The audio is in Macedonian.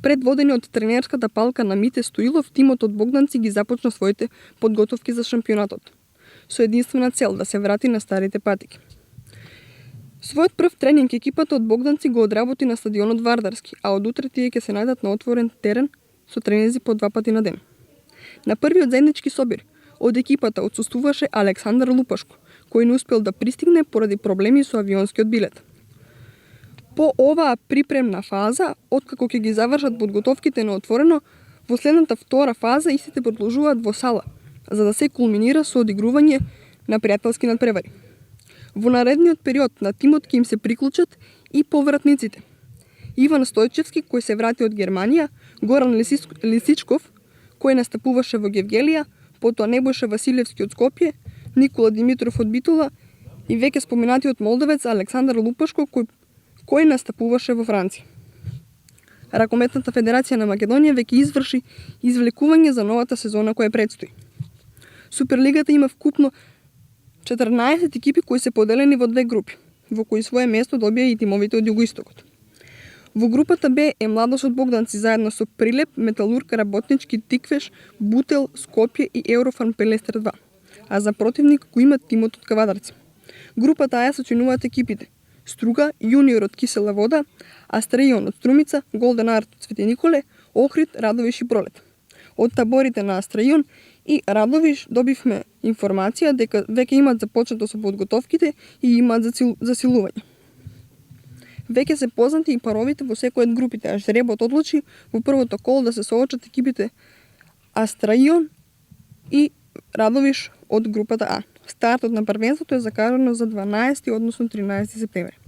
Предводени од тренерската палка на Мите Стоилов, тимот од Богданци ги започна своите подготовки за шампионатот, со единствена цел да се врати на старите патики. Својот прв тренинг екипата од Богданци го одработи на стадионот Вардарски, а од утре тие ќе се најдат на отворен терен со тренинзи по 2 пати на ден. На првиот заеднички собир од екипата отсуствуваше Александар Лупашко, кој не успел да пристигне поради проблеми со авионскиот билет. По оваа припремна фаза, откако ќе ги завршат подготовките на отворено, во следната втора фаза истите продолжуваат во сала, за да се кулминира со одигрување на пријателски надпревари. Во наредниот период на тимот ќе им се приклучат и повратниците. Иван Стојчевски, кој се врати од Германија, Горан Лисичков, кој настапуваше во Гевгелија, потоа Небојша Василевски од Скопје, Никола Димитров од Битола и веќе споменатиот молдовец Александар Лупашко, кој настапуваше во Франција. Ракометната федерација на Македонија веќе изврши извлекување за новата сезона која предстои. Суперлигата има вкупно 14 екипи кои се поделени во две групи, во кои свое место добија и тимовите од Југоистокот. Во групата Б е Младост од Богданци заедно со Прилеп, Металург, Работнички, Тиквеш, Бутел, Скопје и Еврофарм Пелестер 2, а за противник го има тимот од Кавадарци. Групата А ја сочинуваат екипите Струга, Јуниор од Кисела Вода, Астраион од Струмица, Голден Арт од Свети Николе, Охрид, Радовиш и Пролет. Од таборите на Астраион и Радовиш добивме информација дека веќе имаат започнато со подготовките и имаат засилување. Веќе се познати и паровите во секој од групите, а жребот одлучи во првото коло да се соочат екипите Астраион и Радовиш од групата А. Стартот на првенството е закажано за 12, односно 13 септември.